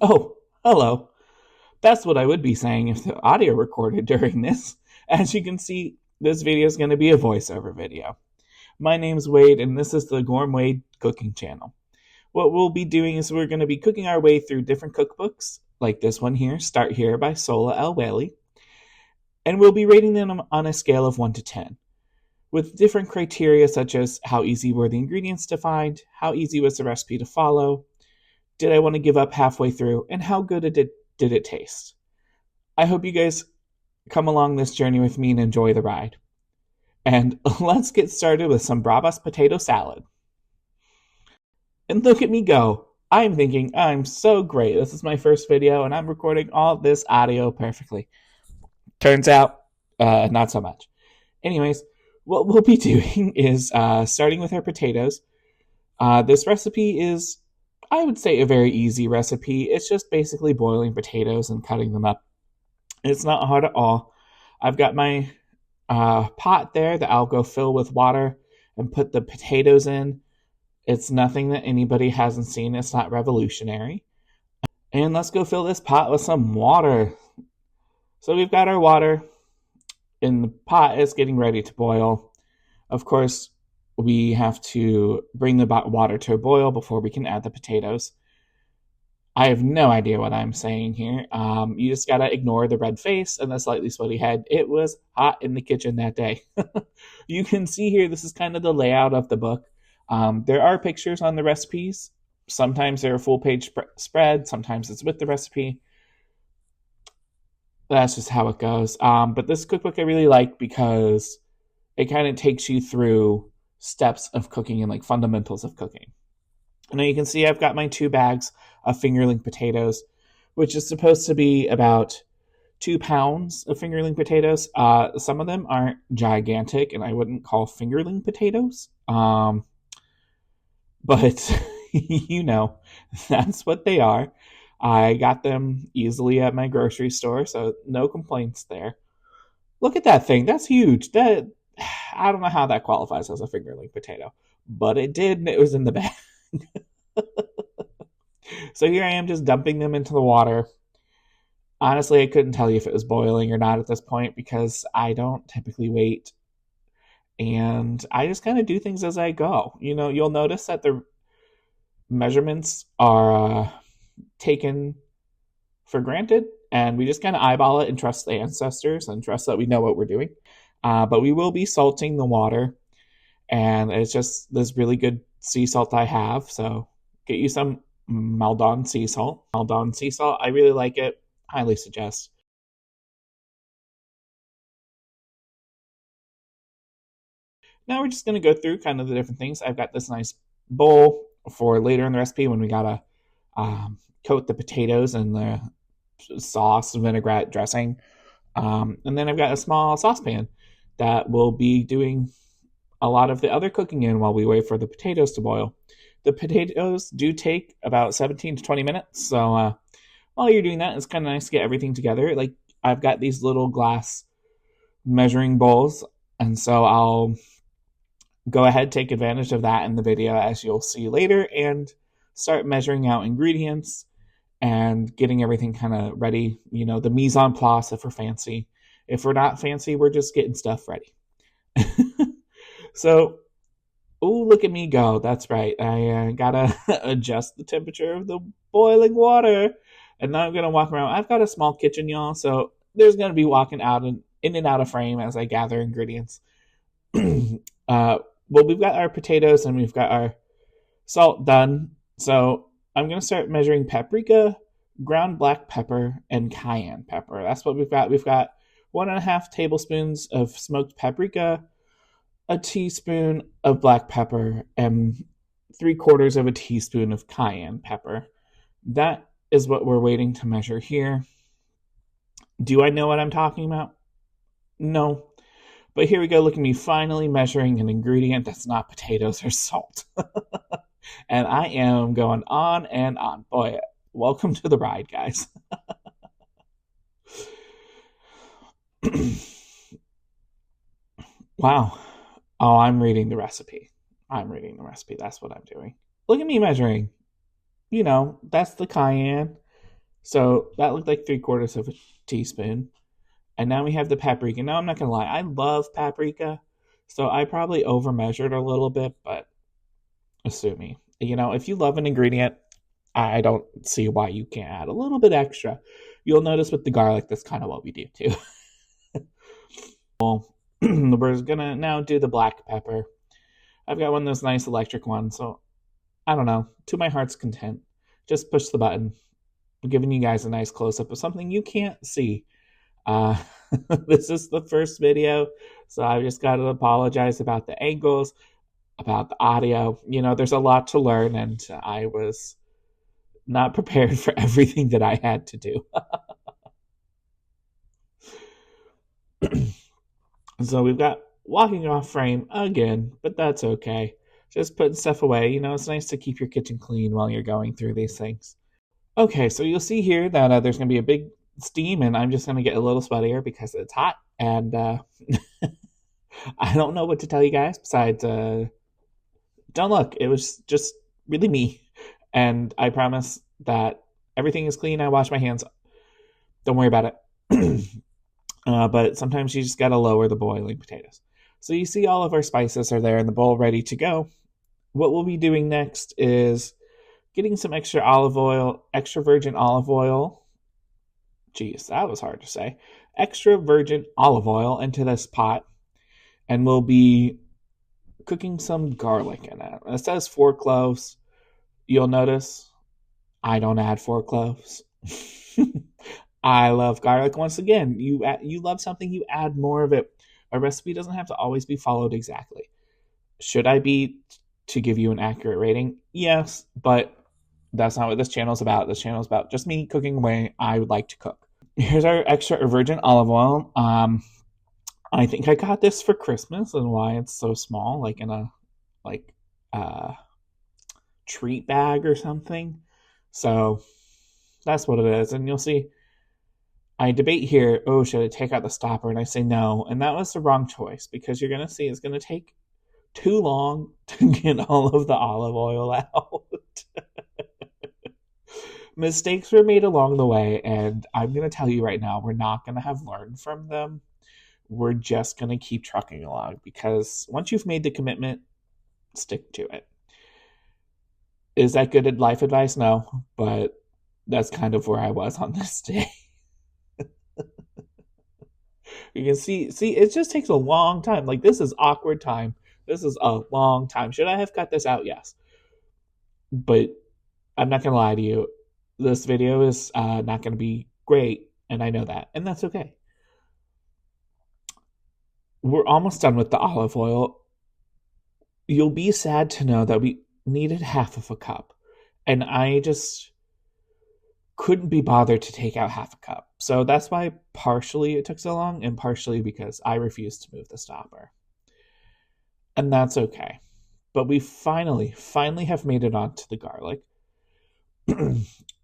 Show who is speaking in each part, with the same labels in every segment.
Speaker 1: Oh, hello. That's what I would be saying if the audio recorded during this. As you can see, this video is going to be a voiceover video. My name's Wade, and this is the Gorm Wade Cooking Channel. What we'll be doing is we're going to be cooking our way through different cookbooks, like this one here, Start Here by Sohla El-Waylly, and we'll be rating them on a scale of 1 to 10, with different criteria such as how easy were the ingredients to find, how easy was the recipe to follow, did I want to give up halfway through, and how good did it taste. I hope you guys come along this journey with me and enjoy the ride. And let's get started with some Bravas Potato Salad. And look at me go. I'm thinking I'm so great. This is my first video and I'm recording all this audio perfectly. Turns out, not so much. Anyways, what we'll be doing is starting with our potatoes. This recipe is, I would say, a very easy recipe. It's just basically boiling potatoes and cutting them up. It's not hard at all. I've got my pot there that I'll go fill with water and put the potatoes in. It's nothing that anybody hasn't seen. It's not revolutionary. And let's go fill this pot with some water. So we've got our water, and the pot is getting ready to boil. Of course, we have to bring the water to a boil before we can add the potatoes. I have no idea what I'm saying here. You just gotta ignore the red face and the slightly sweaty head. It was hot in the kitchen that day. You can see here, this is kind of the layout of the book. There are pictures on the recipes. Sometimes they're a full page spread. Sometimes it's with the recipe. That's just how it goes. But this cookbook I really like because it kind of takes you through steps of cooking and like fundamentals of cooking. Now you can see I've got my 2 bags of fingerling potatoes, which is supposed to be about 2 pounds of fingerling potatoes. Some of them aren't gigantic, and I wouldn't call fingerling potatoes. But that's what they are. I got them easily at my grocery store, so no complaints there. Look at that thing. That's huge. That I don't know how that qualifies as a fingerling potato, but it did, and it was in the bag. So here I am just dumping them into the water. Honestly, I couldn't tell you if it was boiling or not at this point because I don't typically wait. And I just kind of do things as I go. You'll notice that the measurements are taken for granted, and we just kind of eyeball it and trust the ancestors and trust that we know what we're doing. But we will be salting the water, and it's just this really good sea salt I have. So get you some Maldon sea salt. Maldon sea salt, I really like it. Highly suggest. Now we're just going to go through kind of the different things. I've got this nice bowl for later in the recipe when we gotta coat the potatoes in the sauce vinaigrette dressing. And then I've got a small saucepan that will be doing a lot of the other cooking in while we wait for the potatoes to boil. The potatoes do take about 17 to 20 minutes. So while you're doing that, it's kind of nice to get everything together. Like I've got these little glass measuring bowls, and so I'll go ahead, take advantage of that in the video, as you'll see later, and start measuring out ingredients and getting everything kind of ready. The mise en place if we're fancy. If we're not fancy, we're just getting stuff ready. So, look at me go. That's right. I gotta adjust the temperature of the boiling water. And now I'm gonna walk around. I've got a small kitchen, y'all, so there's gonna be walking out and in and out of frame as I gather ingredients. Well, we've got our potatoes and we've got our salt done. So I'm going to start measuring paprika, ground black pepper, and cayenne pepper. That's what we've got. We've got 1.5 tablespoons of smoked paprika, a teaspoon of black pepper, and 3/4 of a teaspoon of cayenne pepper. That is what we're waiting to measure here. Do I know what I'm talking about? No. But here we go. Look at me finally measuring an ingredient that's not potatoes or salt. And I am going on and on. Boy, welcome to the ride, guys. Wow. Oh, I'm reading the recipe. That's what I'm doing. Look at me measuring. That's the cayenne. So that looked like 3/4 of a teaspoon. And now we have the paprika. Now, I'm not going to lie, I love paprika. So I probably overmeasured a little bit, but sue me. If you love an ingredient, I don't see why you can't add a little bit extra. You'll notice with the garlic, that's kind of what we do too. Well, we're going to now do the black pepper. I've got one of those nice electric ones, so I don't know. To my heart's content, just push the button. I'm giving you guys a nice close up of something you can't see. Uh, this is the first video, so I just got to apologize about the angles, about the audio. There's a lot to learn, and I was not prepared for everything that I had to do. So we've got walking off frame again, but that's okay. Just putting stuff away. It's nice to keep your kitchen clean while you're going through these things. Okay, so you'll see here that there's going to be a big steam, and I'm just going to get a little sweatier because it's hot, and I don't know what to tell you guys besides don't look. It was just really me, and I promise that everything is clean. I wash my hands. Don't worry about it. But sometimes you just got to lower the boiling potatoes. So you see all of our spices are there in the bowl ready to go. What we'll be doing next is getting some extra olive oil, extra virgin olive oil. Geez, that was hard to say. Extra virgin olive oil into this pot. And we'll be cooking some garlic in it. It says 4 cloves. You'll notice I don't add 4 cloves. I love garlic. Once again, you love something, you add more of it. A recipe doesn't have to always be followed exactly. Should I be to give you an accurate rating? Yes, but that's not what this channel is about. This channel is about just me cooking the way I would like to cook. Here's our extra virgin olive oil. I think I got this for Christmas, and why it's so small, like in a treat bag or something. So that's what it is. And you'll see I debate here, should I take out the stopper? And I say no. And that was the wrong choice, because you're going to see it's going to take too long to get all of the olive oil out. Mistakes were made along the way, and I'm going to tell you right now, we're not going to have learned from them. We're just going to keep trucking along, because once you've made the commitment, stick to it. Is that good life advice? No, but that's kind of where I was on this day. You can see, it just takes a long time. Like, this is awkward time. This is a long time. Should I have cut this out? Yes. But I'm not going to lie to you. This video is not going to be great, and I know that, and that's okay. We're almost done with the olive oil. You'll be sad to know that we needed half of a cup, and I just couldn't be bothered to take out half a cup. So that's why partially it took so long, and partially because I refused to move the stopper. And that's okay. But we finally have made it onto the garlic.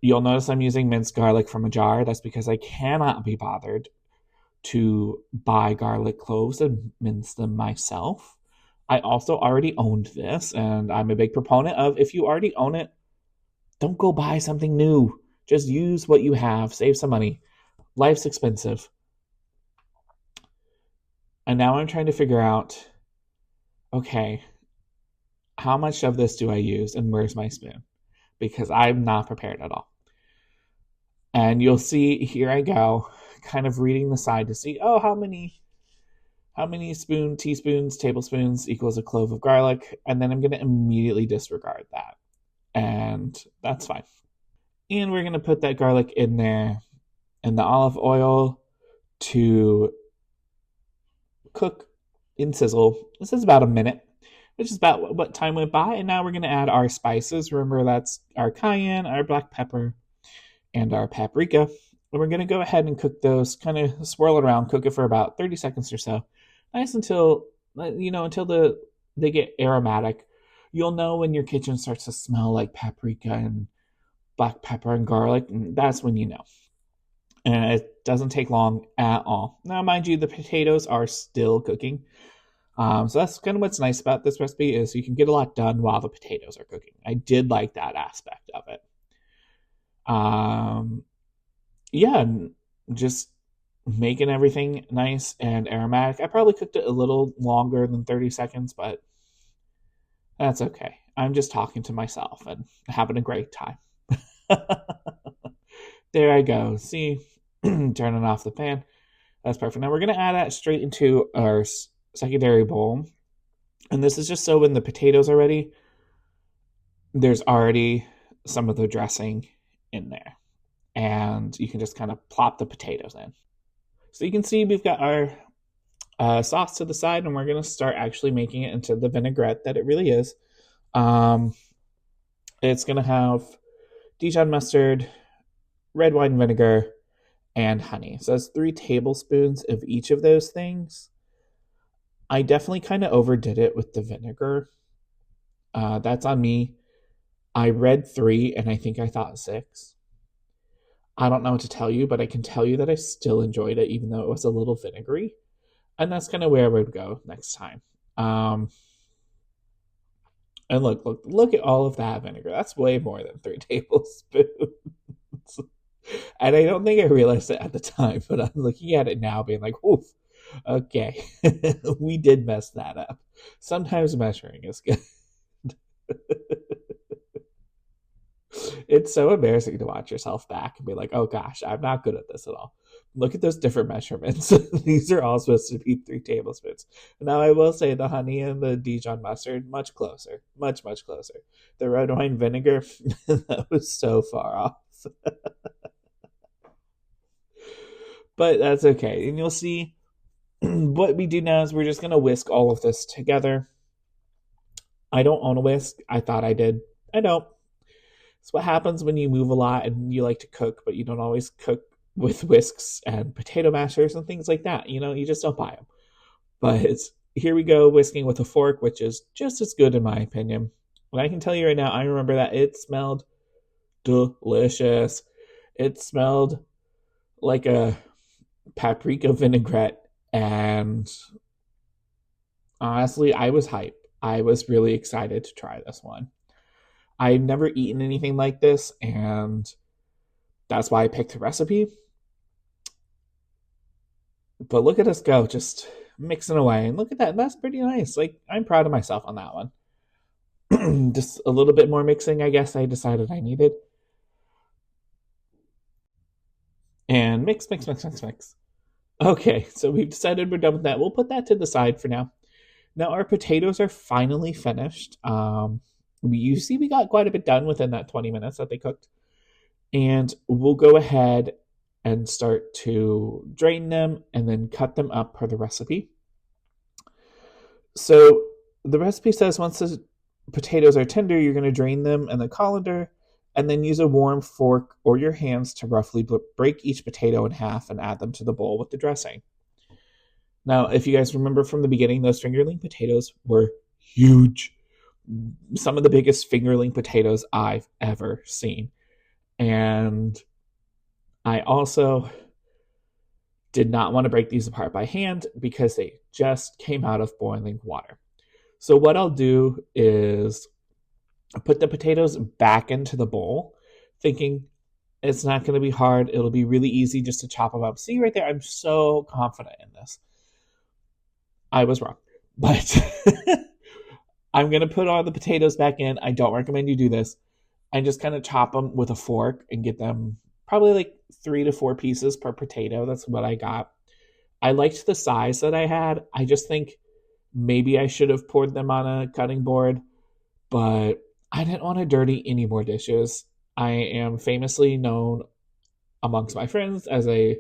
Speaker 1: You'll notice I'm using minced garlic from a jar. That's because I cannot be bothered to buy garlic cloves and mince them myself. I also already owned this, and I'm a big proponent of, if you already own it, don't go buy something new. Just use what you have. Save some money. Life's expensive. And now I'm trying to figure out, okay, how much of this do I use, and where's my spoon? Because I'm not prepared at all. And you'll see, here I go, kind of reading the side to see, how many teaspoons, tablespoons equals a clove of garlic. And then I'm going to immediately disregard that. And that's fine. And we're going to put that garlic in there and the olive oil to cook and sizzle. This is about a minute, which is about what time went by. And now we're going to add our spices. Remember, that's our cayenne, our black pepper, and our paprika. And we're going to go ahead and cook those, kind of swirl it around, cook it for about 30 seconds or so. Nice until they get aromatic. You'll know when your kitchen starts to smell like paprika and black pepper and garlic, and that's when you know. And it doesn't take long at all. Now, mind you, the potatoes are still cooking. So that's kind of what's nice about this recipe, is you can get a lot done while the potatoes are cooking. I did like that aspect of it. yeah, just making everything nice and aromatic. I probably cooked it a little longer than 30 seconds, but that's okay. I'm just talking to myself and having a great time. There I go. See, turning off the pan. That's perfect. Now we're going to add that straight into our secondary bowl. And this is just so when the potatoes are ready, there's already some of the dressing in there. And you can just kind of plop the potatoes in. So you can see we've got our sauce to the side, and we're going to start actually making it into the vinaigrette that it really is. Um, it's going to have Dijon mustard, red wine vinegar, and honey. So that's 3 tablespoons of each of those things. I definitely kind of overdid it with the vinegar. That's on me. I read 3 and I think I thought 6. I don't know what to tell you, but I can tell you that I still enjoyed it, even though it was a little vinegary. And that's kind of where I would go next time. And look at all of that vinegar. That's way more than 3 tablespoons. And I don't think I realized it at the time, but I'm looking at it now, being like, oof, okay, we did mess that up. Sometimes measuring is good. It's so embarrassing to watch yourself back and be like, oh gosh, I'm not good at this at all. Look at those different measurements. These are all supposed to be 3 tablespoons. Now, I will say the honey and the Dijon mustard, much closer. Much, much closer. The red wine vinegar, that was so far off. But that's okay. And you'll see what we do now is we're just going to whisk all of this together. I don't own a whisk. I thought I did. I don't. It's what happens when you move a lot and you like to cook, but you don't always cook with whisks and potato mashers and things like that. You just don't buy them. But here we go, whisking with a fork, which is just as good in my opinion. And I can tell you right now, I remember that it smelled delicious. It smelled like a paprika vinaigrette, and honestly, I was hyped. I was really excited to try this one. I've never eaten anything like this, and that's why I picked the recipe. But look at us go, just mixing away. And look at that. That's pretty nice. Like, I'm proud of myself on that one. Just a little bit more mixing, I guess I decided I needed. And mix, mix, mix, mix, mix. Okay, so we've decided we're done with that. We'll put that to the side for now. Now our potatoes are finally finished. You see, we got quite a bit done within that 20 minutes that they cooked. And we'll go ahead and start to drain them and then cut them up per the recipe. So the recipe says once the potatoes are tender, you're going to drain them in the colander and then use a warm fork or your hands to roughly break each potato in half and add them to the bowl with the dressing. Now, if you guys remember from the beginning, those fingerling potatoes were huge. Some of the biggest fingerling potatoes I've ever seen. And I also did not want to break these apart by hand because they just came out of boiling water. So what I'll do is put the potatoes back into the bowl, thinking it's not going to be hard. It'll be really easy just to chop them up. See right there, I'm so confident in this. I was wrong. But I'm going to put all the potatoes back in. I don't recommend you do this. And just kind of chop them with a fork and get them probably like 3 to 4 pieces per potato. That's what I got. I liked the size that I had. I just think maybe I should have poured them on a cutting board, but I didn't want to dirty any more dishes. I am famously known amongst my friends as a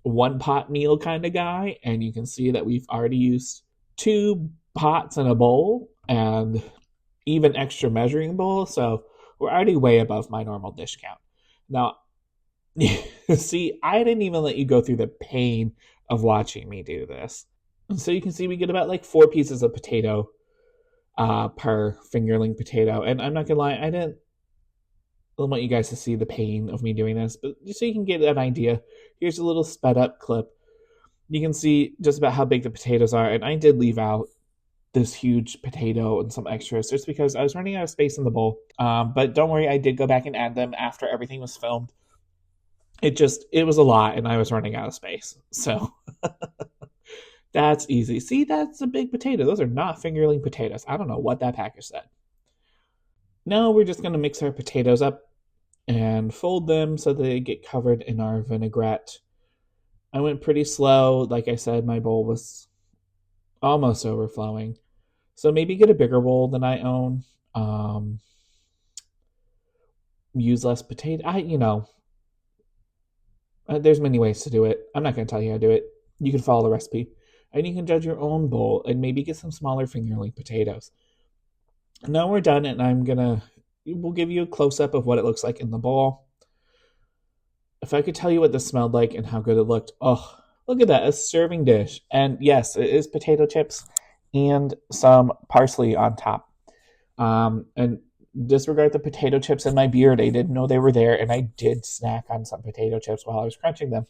Speaker 1: one pot meal kind of guy, and you can see that we've already used 2 pots and a bowl and even extra measuring bowl, so we're already way above my normal dish count. Now, see, I didn't even let you go through the pain of watching me do this. So you can see we get about like 4 pieces of potato per fingerling potato. And I'm not gonna lie, I didn't want you guys to see the pain of me doing this, but just so you can get an idea, here's a little sped up clip. You can see just about how big the potatoes are, and I did leave out this huge potato and some extras just because I was running out of space in the bowl. But don't worry, I did go back and add them after everything was filmed. It was a lot and I was running out of space. So that's easy. See, that's a big potato. Those are not fingerling potatoes. I don't know what that package said. Now we're just going to mix our potatoes up and fold them so they get covered in our vinaigrette. I went pretty slow. Like I said, my bowl was almost overflowing. So maybe get a bigger bowl than I own. Um, Use less potato. There's many ways to do it. I'm not going to tell you how to do it. You can follow the recipe. And you can judge your own bowl and maybe get some smaller fingerling potatoes. Now we're done, and we'll give you a close up of what it looks like in the bowl. If I could tell you what this smelled like and how good it looked, oh, look at that, a serving dish. And yes, it is potato chips and some parsley on top. And disregard the potato chips in my beard. I didn't know they were there, and I did snack on some potato chips while I was crunching them.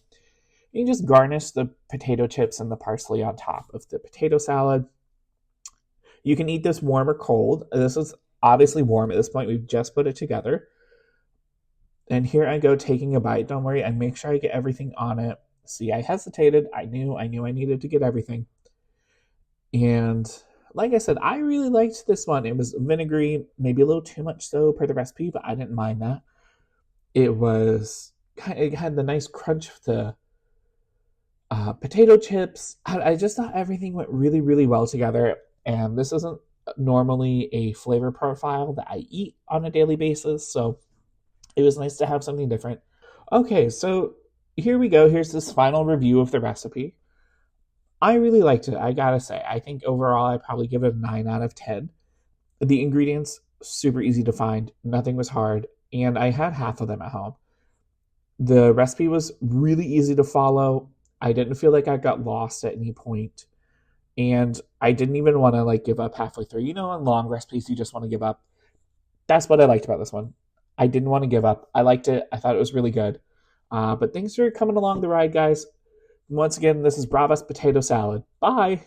Speaker 1: You can just garnish the potato chips and the parsley on top of the potato salad. You can eat this warm or cold. This is obviously warm at this point. We've just put it together. And here I go taking a bite. Don't worry, I make sure I get everything on it. See, I hesitated. I knew I needed to get everything. And like I said, I really liked this one. It was vinegary, maybe a little too much so per the recipe, but I didn't mind that. It had the nice crunch of the potato chips. I just thought everything went really, really well together. And this isn't normally a flavor profile that I eat on a daily basis, so it was nice to have something different. Okay, so here we go. Here's this final review of the recipe. I really liked it, I gotta say. I think overall I probably give it a 9 out of 10. The ingredients, super easy to find. Nothing was hard, and I had half of them at home. The recipe was really easy to follow. I didn't feel like I got lost at any point. And I didn't even want to give up halfway through. In long recipes, you just want to give up. That's what I liked about this one. I didn't want to give up. I liked it. I thought it was really good. But things are coming along the ride, guys. Once again, this is Bravas Potato Salad. Bye.